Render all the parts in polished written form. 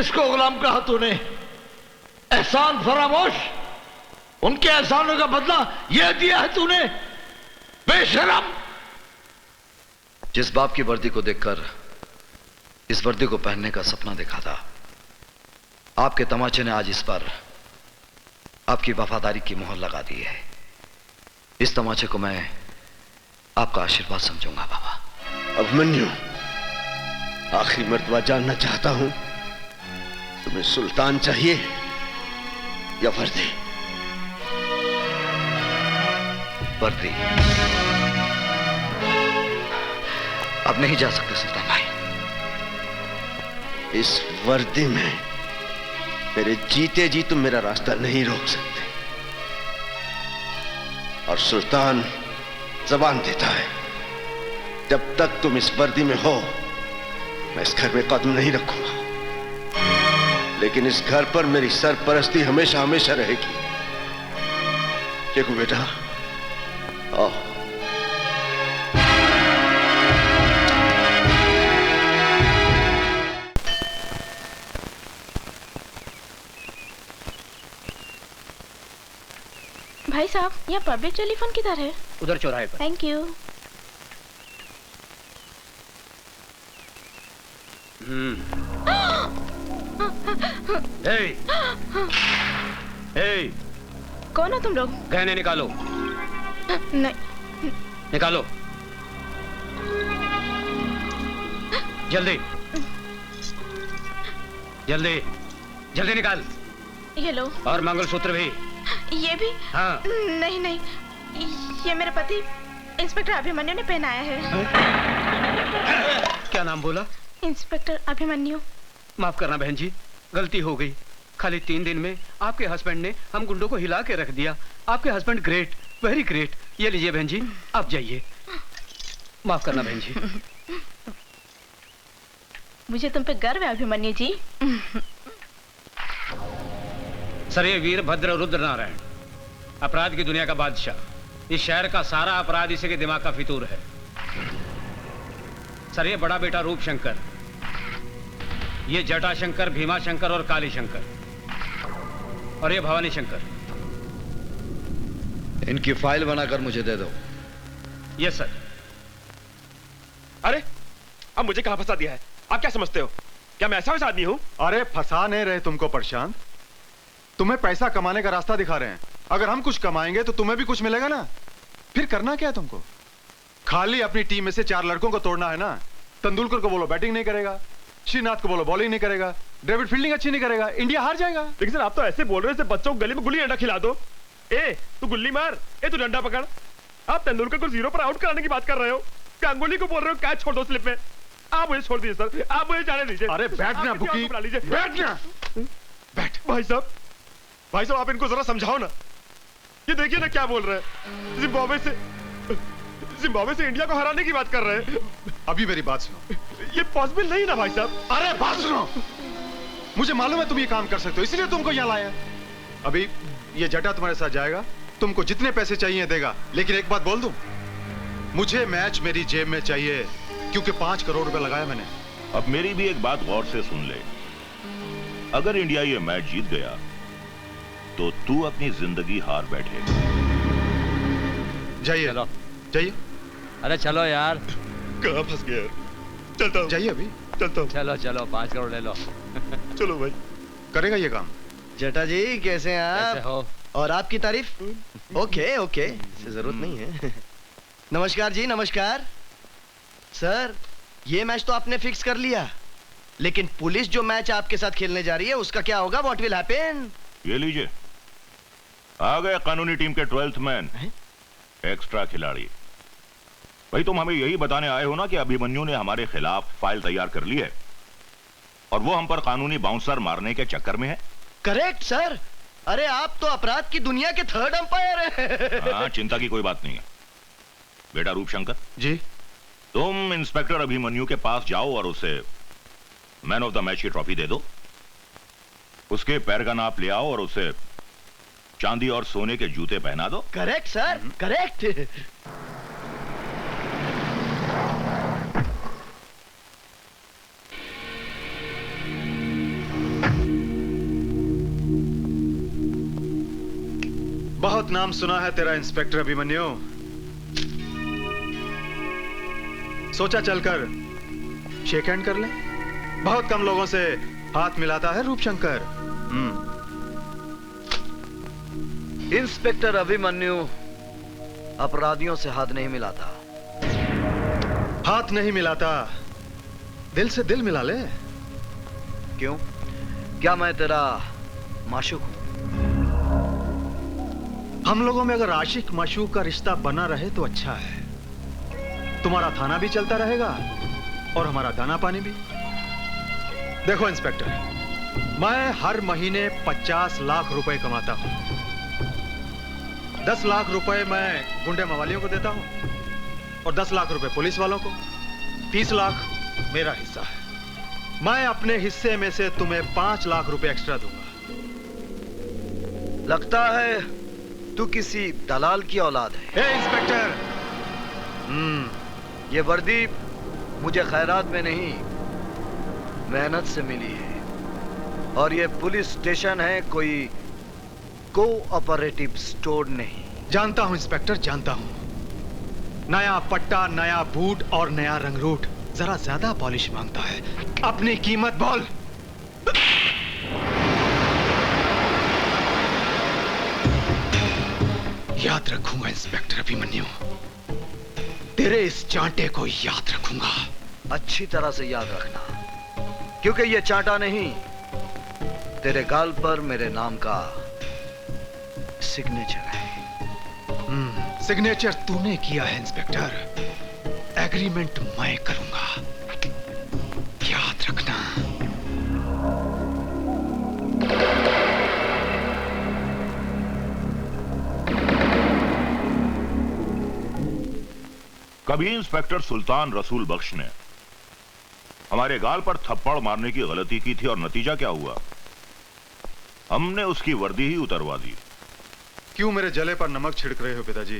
किसको गुलाम कहा तूने? एहसान फरामोश, उनके एहसानों का बदला यह दिया है तूने, बेशरम। जिस बाप की वर्दी को देखकर इस वर्दी को पहनने का सपना देखा था, आपके तमाचे ने आज इस पर आपकी वफादारी की मोहर लगा दी है। इस तमाचे को मैं आपका आशीर्वाद समझूंगा बाबा। अभिमन्यु, आखिरी मर्तबा जानना चाहता हूं, तुम्हें सुल्तान चाहिए या वर्दी? वर्दी। अब नहीं जा सकते सुल्तान भाई। इस वर्दी में मेरे जीते जी तुम मेरा रास्ता नहीं रोक सकते। और सुल्तान जबान देता है, जब तक तुम इस वर्दी में हो मैं इस घर में कदम नहीं रखूंगा। लेकिन इस घर पर मेरी सरपरस्ती हमेशा हमेशा रहेगी। देखो बेटा, आओ। भाई साहब, यहाँ पब्लिक टेलीफोन किधर है? उधर चौराहे पर। Thank you. कौन हो तुम लोग? गहने निकालो। नहीं। निकालो जल्दी जल्दी जल्दी निकाल। ये लो। और मंगलसूत्र भी। ये भी? हाँ। नहीं नहीं, ये मेरे पति इंस्पेक्टर अभिमन्यु ने पहनाया है। क्या नाम बोला? इंस्पेक्टर अभिमन्यु। माफ करना बहन जी, गलती हो गई। खाली 3 दिन में आपके हस्बैंड ने हम गुंडों को हिला के रख दिया। आपके हस्बैंड ग्रेट, वेरी ग्रेट। ये लीजिए बहन जी, आप जाइए। माफ करना बहन जी। मुझे तुम पे गर्व है अभिमन्यु जी। सर, ये वीरभद्र रुद्र नारायण, अपराध की दुनिया का बादशाह। इस शहर का सारा अपराध इसी के दिमाग का फितूर है। सर, ये बड़ा बेटा रूप शंकर, ये जटा शंकर, भीमा शंकर और काली शंकर, और ये भवानी शंकर। इनकी फाइल बनाकर मुझे दे दो। Yes sir. अरे, अब मुझे कहां फंसा दिया है? आप क्या समझते हो? क्या मैं ऐसा वैसा आदमी हूं? अरे फंसा नहीं रहे तुमको प्रशांत, तुम्हें पैसा कमाने का रास्ता दिखा रहे हैं। अगर हम कुछ कमाएंगे तो तुम्हें भी कुछ मिलेगा ना। फिर करना क्या है तुमको? खाली अपनी टीम में से 4 लड़कों को तोड़ना है ना। तेंदुलकर को बोलो बैटिंग नहीं करेगा, श्रीनाथ को बोलो बॉलिंग नहीं करेगा, डेविड फील्डिंग अच्छी नहीं करेगा, इंडिया हार जाएगा। लेकिन सर, आप तो ऐसे बोल रहे हैं बच्चों को गली में गुल्ली डंडा खिला दो। ए तू गुल्ली मार, ए तू डंडा पकड़। आप तेंदुलकर को 0 पर आउट कराने की बात कर रहे हो, गांगुली को बोल रहे हो कैच छोड़ दो स्लिप में। आप मुझे छोड़ दीजिए सर, आप मुझे जाने दीजिए। अरे बैठना बुकी, बैठना। बैठ। भाई साहब आप इनको जरा समझाओ ना। ये देखिए ना क्या बोल रहे हैं। जिम्बाब्वे से इंडिया को हराने की बात कर रहे हैं। अभी मेरी बात सुनो। ये पॉसिबल नहीं ना भाई साहब। अरे बात सुनो, मुझे मालूम है तुम ये काम कर सकते हो, इसलिए तुमको यहाँ लाया। अभी ये जटा तुम्हारे साथ जाएगा, तुमको जितने पैसे चाहिए देगा। लेकिन एक बात बोल दूं, मुझे मैच मेरी जेब में चाहिए, क्योंकि 5 करोड़ रुपए लगाया मैंने। अब मेरी भी एक बात गौर से सुन ले। अगर इंडिया ये मैच जीत गया तो तू अपनी जिंदगी हार बैठेगा। जाइए जाइए। अरे चलो यार। कहाँ फंस गया यार? चलता हूँ। जाइए अभी। चलता हूँ। चलो चलो 5 करोड़ ले लो। चलो भाई। करेगा ये काम। जटा जी कैसे हैं आप? कैसे हो? और आपकी तारीफ? ओके ओके, जरूरत नहीं है। नमस्कार जी, नमस्कार। सर, ये मैच तो आपने फिक्स कर लिया, लेकिन पुलिस जो मैच आपके साथ खेलने जा रही है उसका क्या होगा? What will happen? ये लीजिए, आ गए कानूनी टीम के 12th मैन, एक्स्ट्रा खिलाड़ी। भाई तुम हमें यही बताने आए हो ना कि अभिमन्यु ने हमारे खिलाफ फाइल तैयार कर ली है और वो हम पर कानूनी बाउंसर मारने के चक्कर में है। Correct sir. अरे आप तो अपराध की दुनिया के 3rd अंपायर हैं। हाँ, चिंता की कोई बात नहीं है। बेटा रूपशंकर जी, तुम इंस्पेक्टर अभिमन्यु के पास जाओ और उसे मैन ऑफ द मैच की ट्रॉफी दे दो। उसके पैर का नाप ले आओ और उसे चांदी और सोने के जूते पहना दो। Correct sir, correct. बहुत नाम सुना है तेरा इंस्पेक्टर अभिमन्यु। सोचा चलकर शेक हैंड कर ले। बहुत कम लोगों से हाथ मिलाता है रूपशंकर। इंस्पेक्टर अभिमन्यु अपराधियों से हाथ नहीं मिलाता। हाथ नहीं मिलाता, दिल से दिल मिला ले। क्यों? क्या मैं तेरा माशूक हूं? हम लोगों में अगर आशिक माशूक का रिश्ता बना रहे तो अच्छा है। तुम्हारा थाना भी चलता रहेगा और हमारा दाना पानी भी। देखो इंस्पेक्टर, मैं हर महीने 50 लाख रुपए कमाता हूं। 10 लाख रुपए मैं गुंडे मवालियों को देता हूं और 10 लाख रुपए पुलिस वालों को। 30 लाख मेरा हिस्सा है। मैं अपने हिस्से में से तुम्हें 5 लाख रुपए एक्स्ट्रा दूंगा। लगता है तू किसी दलाल की औलाद है। ए इंस्पेक्टर, ये वर्दी मुझे खैरात में नहीं, मेहनत से मिली है। और ये पुलिस स्टेशन है, कोई कोऑपरेटिव स्टोर नहीं। जानता हूं इंस्पेक्टर, जानता हूं। नया पट्टा, नया बूट और नया रंगरूट जरा ज्यादा पॉलिश मांगता है। अपनी कीमत बोल। याद रखूंगा इंस्पेक्टर अभिमन्यु, तेरे इस चांटे को याद रखूंगा। अच्छी तरह से याद रखना, क्योंकि ये चांटा नहीं, तेरे गाल पर मेरे नाम का सिग्नेचर है। सिग्नेचर तूने किया है इंस्पेक्टर, एग्रीमेंट मैं करूंगा, याद रखना। कभी इंस्पेक्टर सुल्तान रसूल बख्श ने हमारे गाल पर थप्पड़ मारने की गलती की थी और नतीजा क्या हुआ? हमने उसकी वर्दी ही उतरवा दी। क्यों मेरे जले पर नमक छिड़क रहे हो पिताजी?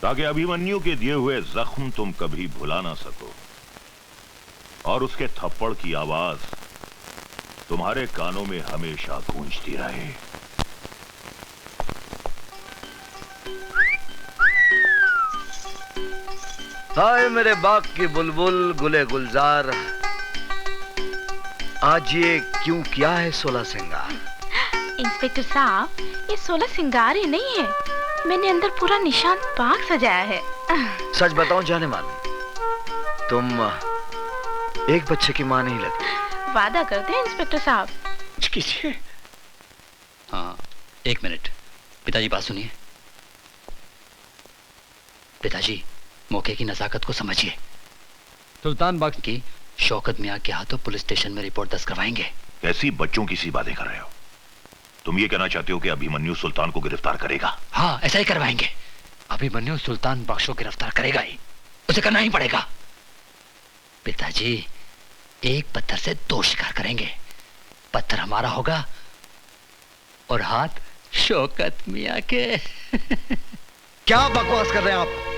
ताकि अभिमन्यु के दिए हुए जख्म तुम कभी भुला ना सको और उसके थप्पड़ की आवाज तुम्हारे कानों में हमेशा गूंजती रहे। हाय मेरे बाग की बुलबुल, गुले गुलजार, आज ये क्यों किया है 16 सिंगार? इंस्पेक्टर साहब, ये 16 सिंगार ही नहीं है, मैंने अंदर पूरा निशान बाग सजाया है। सच बताऊं जाने मान, तुम एक बच्चे की मां नहीं लगती। वादा करते हैं इंस्पेक्टर साहब। कीजिए। हाँ, 1 मिनट। पिताजी बात सुनिए। पिताजी, मौके की नजाकत को समझिए। सुल्तान बख्श की शौकत मियां के हाथों पुलिस स्टेशन में रिपोर्ट दर्ज करवाएंगे। कैसी बच्चों की सी बातें कर रहे हो? तुम ये कहना चाहते हो कि अभिमन्यु सुल्तान को गिरफ्तार करेगा? हाँ, ऐसा ही करवाएंगे। अभिमन्यु सुल्तान बख्श को गिरफ्तार करेगा ही, उसे करना ही पड़ेगा। पिताजी, एक पत्थर से 2 शिकार करेंगे। पत्थर हमारा होगा और हाथ शौकत मियां के। क्या बकवास कर रहे हैं आप?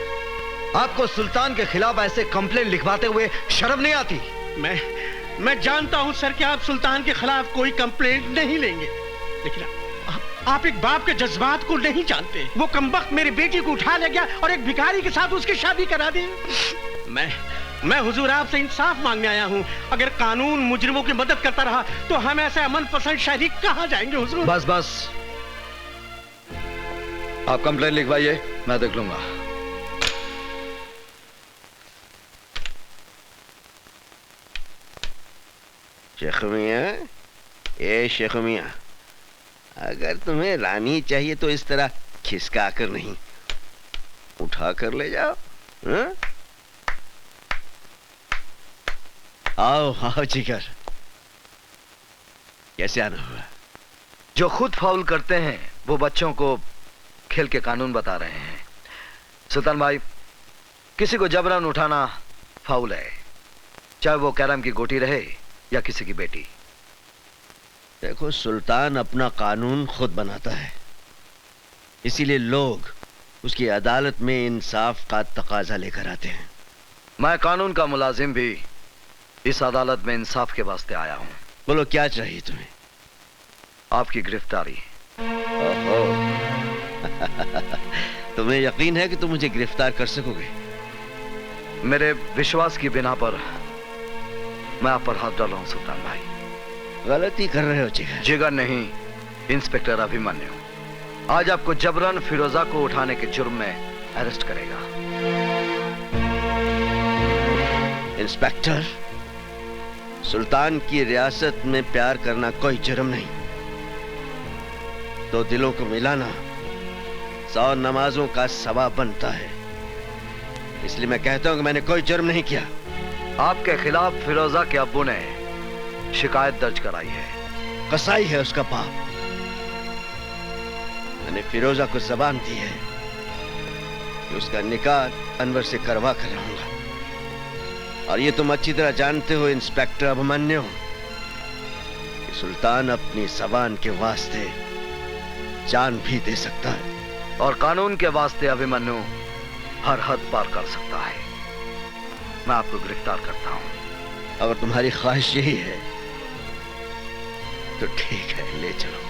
आपको सुल्तान के खिलाफ ऐसे कंप्लेंट लिखवाते हुए शर्म नहीं आती? मैं जानता हूं सर कि आप सुल्तान के खिलाफ कोई कंप्लेंट नहीं लेंगे, लेकिन आप एक बाप के जज्बात को नहीं जानते। वो कमबख्त मेरी बेटी को उठा ले गया और एक भिखारी के साथ उसकी शादी करा दी। मैं हुजूर आपसे इंसाफ मांगने आया हूं। अगर कानून मुजरिमों की मदद करता रहा तो हम ऐसे अमन पसंद शहरी कहां जाएंगे हुजूर? बस बस, आप कंप्लेंट लिखवाइए, मैं देख लूंगा। शेख मियां, ए शेख मियां, अगर तुम्हें रानी चाहिए तो इस तरह खिसका कर नहीं, उठा कर ले जाओ। हा? आओ आओ जिगर, कैसे आना हुआ? जो खुद फाउल करते हैं वो बच्चों को खेल के कानून बता रहे हैं। सुल्तान भाई, किसी को जबरन उठाना फाउल है, चाहे वो कैरम की गोटी रहे या किसी की बेटी। देखो, सुल्तान अपना कानून खुद बनाता है, इसीलिए लोग उसकी अदालत में इंसाफ का तकाजा लेकर आते हैं। मैं कानून का मुलाजिम भी इस अदालत में इंसाफ के वास्ते आया हूं। बोलो, क्या चाहिए तुम्हें? आपकी गिरफ्तारी। ओहो, तुम्हें यकीन है कि तुम मुझे गिरफ्तार कर सकोगे? मेरे विश्वास की बिना पर मैं आप पर हाथ डाल रहा हूं सुल्तान भाई। गलती कर रहे हो जिगर। जिगर नहीं, इंस्पेक्टर अभिमन्यु आज आपको जबरन फिरोजा को उठाने के जुर्म में अरेस्ट करेगा। इंस्पेक्टर, सुल्तान की रियासत में प्यार करना कोई जुर्म नहीं। दो दिलों को मिलाना 100 नमाजों का सवाब बनता है। इसलिए मैं कहता हूं कि मैंने कोई जुर्म नहीं किया। आपके खिलाफ फिरोजा के अब्बू ने शिकायत दर्ज कराई है। कसाई है उसका बाप। मैंने फिरोजा को जबान दी है कि उसका निकाह अनवर से करवा कर रहूंगा। और ये तुम अच्छी तरह जानते हो इंस्पेक्टर अभिमन्यु कि सुल्तान अपनी जबान के वास्ते जान भी दे सकता है। और कानून के वास्ते अभिमन्यु हर हद पार कर सकता है। मैं आपको गिरफ्तार करता हूं। अगर तुम्हारी ख्वाहिश यही है तो ठीक है, ले चलो।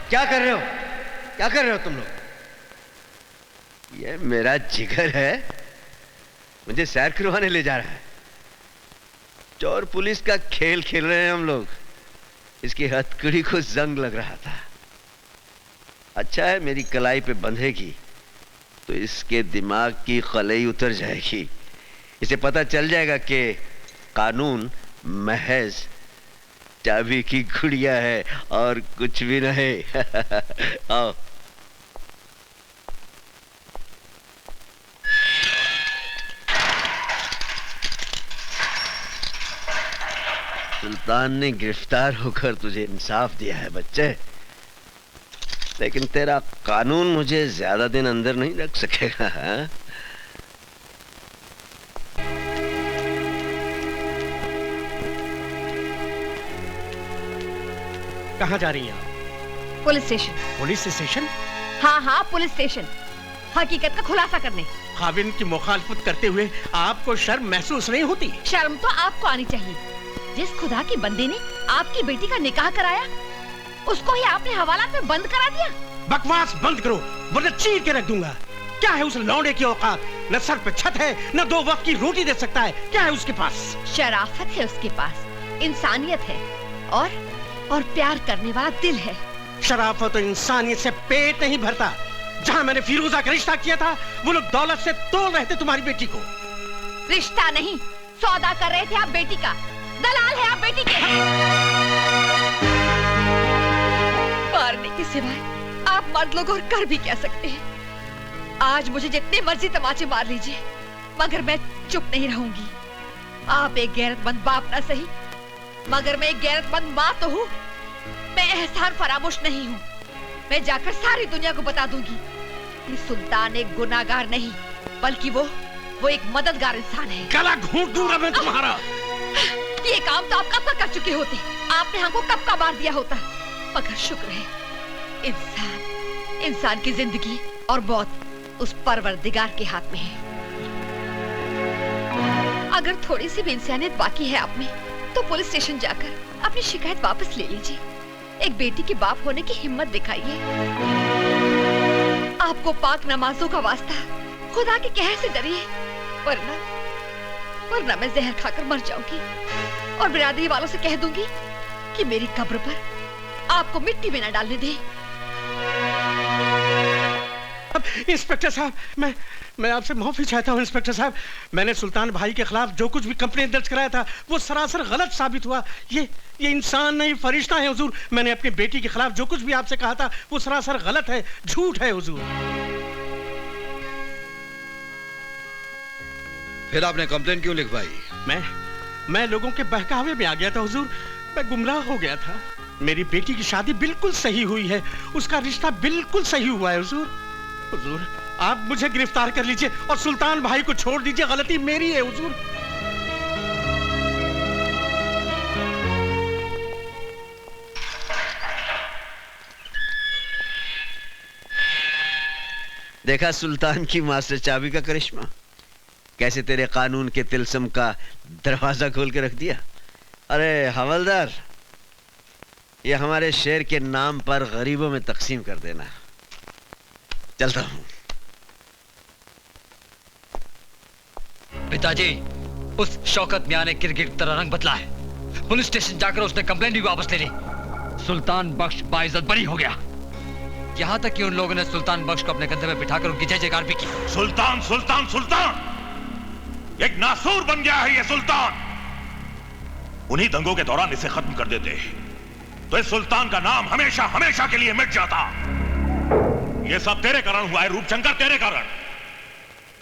क्या कर रहे हो? क्या कर रहे हो तुम लोग? ये मेरा जिगर है, मुझे सैर करवाने ले जा रहा है। चोर पुलिस का खेल खेल रहे हैं हम लोग। इसकी हथकड़ी को जंग लग रहा था। अच्छा है मेरी कलाई पे बंधेगी तो इसके दिमाग की खलई उतर जाएगी। इसे पता चल जाएगा कि कानून महज चाबी की गुड़िया है और कुछ भी नहीं। आओ। सुल्तान ने गिरफ्तार होकर तुझे इंसाफ दिया है बच्चे, लेकिन तेरा कानून मुझे ज्यादा दिन अंदर नहीं रख सकेगा। हाँ? कहाँ जा रही हैं आप? Police station. Police station? हाँ हाँ, पुलिस स्टेशन, हकीकत का खुलासा करने। खाविन की मुखालफत करते हुए आपको शर्म महसूस नहीं होती? शर्म तो आपको आनी चाहिए। जिस खुदा की बंदे ने आपकी बेटी का निकाह कराया, उसको ही आपने हवालात में बंद करा दिया। बकवास बंद करो वरना चीर के रख दूंगा। क्या है उस लौंडे की औकात? न सर पे छत है, न 2 वक्त की रोटी दे सकता है। क्या है उसके पास? शराफत है उसके पास, इंसानियत है और प्यार करने वाला दिल है। शराफत और इंसानियत से पेट नहीं भरता। जहाँ मैंने फिरोजा का रिश्ता किया था, वो लोग दौलत से तोड़ रहे थे तुम्हारी बेटी को। रिश्ता नहीं, सौदा कर रहे थे आप बेटी का। दलाल है आप बेटी के। मारने के सिवाय आप मर्द लोग और कर भी क्या सकते हैं। आज मुझे जितने मर्जी तमाचे मार लीजिए, मगर मैं चुप नहीं रहूंगी। आप एक गैरतमंद बाप ना सही, मगर मैं एक गैरतमंद माँ तो हूँ। मैं एहसान फरामोश नहीं हूँ। मैं जाकर सारी दुनिया को बता दूंगी कि सुल्तान एक गुनाहगार नहीं, बल्कि वो एक मददगार इंसान है। गला घूंट दूंगा मैं तुम्हारा। ये काम तो आप कब का कर चुके होते। आपने हमको कब का मार दिया होता। मगर शुक्र है, इंसान की जिंदगी और मौत उस परवरदिगार के हाथ में है। अगर थोड़ी सी भी इंसानियत बाकी है आप में, तो पुलिस स्टेशन जाकर अपनी शिकायत वापस ले लीजिए। एक बेटी के बाप होने की हिम्मत दिखाइए। आपको पाक नमाजों का वास्ता, खुदा के कहर से डरिए, वरना मैं जहर खाकर मर जाऊंगी और बिरादरी वालों से कह दूंगी कि मेरी कब्र पर आपको मिट्टी में न डालने दे। इंस्पेक्टर साहब, मैं आपसे माफी चाहता हूँ। इंस्पेक्टर साहब, मैंने सुल्तान भाई के खिलाफ जो कुछ भी कंप्लेंट दर्ज कराया था, वो सरासर गलत साबित हुआ। ये इंसान नहीं, फरिश्ता है हुजूर। मैंने अपनी बेटी के खिलाफ जो कुछ भी आपसे कहा था, वो सरासर गलत है, झूठ है हुजूर। फिर आपने कंप्लेंट क्यों लिखवाई? मैं लोगों के बहकावे में आ गया था हुजूर। मैं गुमराह हो गया था। मेरी बेटी की शादी बिल्कुल सही हुई है, उसका रिश्ता बिल्कुल सही हुआ है हुजूर। हुजूर, आप मुझे गिरफ्तार कर लीजिए और सुल्तान भाई को छोड़ दीजिए। गलती मेरी है हुजूर। देखा सुल्तान की मास्टर चाबी का करिश्मा, कैसे तेरे कानून के तिलस्म का दरवाजा खोल के रख दिया। अरे हवलदार, ये हमारे शेर के नाम पर गरीबों में तकसीम कर देना। चलता हूं। पिताजी, उस शौकत मियां ने क्रिकेट की तरह रंग बदला है। पुलिस स्टेशन जाकर उसने कंप्लेंट भी वापस ले ली। सुल्तान बख्श बाइज्जत बरी हो गया। यहाँ तक कि उन लोगों ने सुल्तान बख्श को अपने कंधे में बिठाकर उनकी जय जयकार भी की। सुल्तान सुल्तान सुल्तान, एक नासूर बन गया है ये सुल्तान। उन्हीं दंगों के दौरान इसे खत्म कर देते तो इस सुल्तान का नाम हमेशा हमेशा के लिए मिट जाता। ये सब तेरे कारण हुआ है रूपशंकर, तेरे कारण।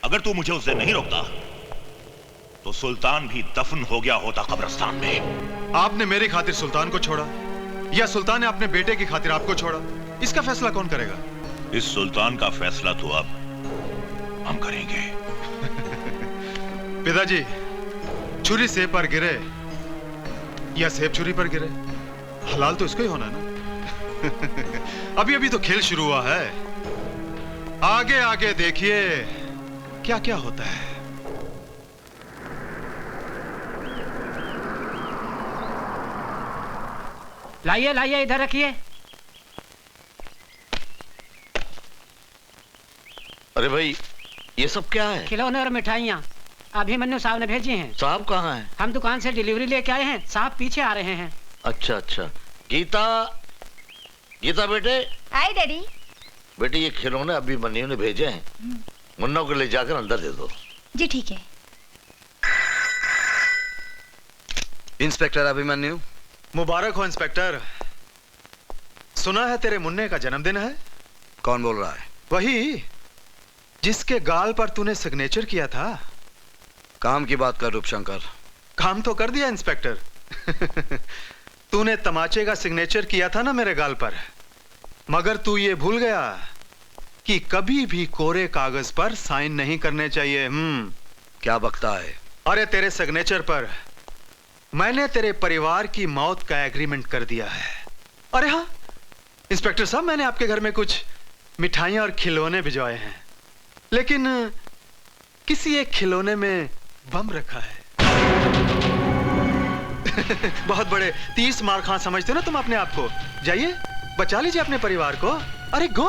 अगर तू मुझे उससे नहीं रोकता तो सुल्तान भी दफन हो गया होता कब्रिस्तान में। आपने मेरी खातिर सुल्तान को छोड़ा या सुल्तान ने अपने बेटे की खातिर आपको छोड़ा, इसका फैसला कौन करेगा? इस सुल्तान का फैसला तो अब हम करेंगे। पिताजी, छुरी सेब पर गिरे या सेब छुरी पर गिरे, हलाल तो इसको ही होना ना। अभी अभी तो खेल शुरू हुआ है, आगे आगे देखिए क्या क्या होता है। लाइए लाइए, इधर रखिए। अरे भाई, ये सब क्या है? खिलौने और मिठाइयाँ अभिमन्यु साहब ने भेजी हैं। साहब कहाँ हैं? हम दुकान से डिलीवरी लेके आए हैं, साहब पीछे आ रहे हैं। अच्छा अच्छा। गीता, गीता बेटे। हाय डैडी। बेटे, ये खिलौने अभिमन्यु ने भेजे हैं, मुन्ना को ले जाकर अंदर दे दो। जी ठीक है। इंस्पेक्टर अभिमन्यु। मुबारक हो इंस्पेक्टर। सुना है तेरे मुन्ने का जन्मदिन है। कौन बोल रहा है? वही जिसके गाल पर तूने सिग्नेचर किया था। काम की बात कर रूपशंकर। काम तो कर दिया इंस्पेक्टर। तूने तमाचे का सिग्नेचर किया था ना मेरे गाल पर, मगर तू ये भूल गया कि कभी भी कोरे कागज पर साइन नहीं करने चाहिए। क्या बकता है? अरे तेरे सिग्नेचर पर मैंने तेरे परिवार की मौत का एग्रीमेंट कर दिया है। अरे हाँ इंस्पेक्टर साहब, मैंने आपके घर में कुछ मिठाइयां और खिलौने भिजवाए हैं, लेकिन किसी एक खिलौने में बम रखा है। बहुत बड़े 30 मार खां समझते हो ना तुम अपने आप को। जाइए बचा लीजिए अपने परिवार को। अरे गो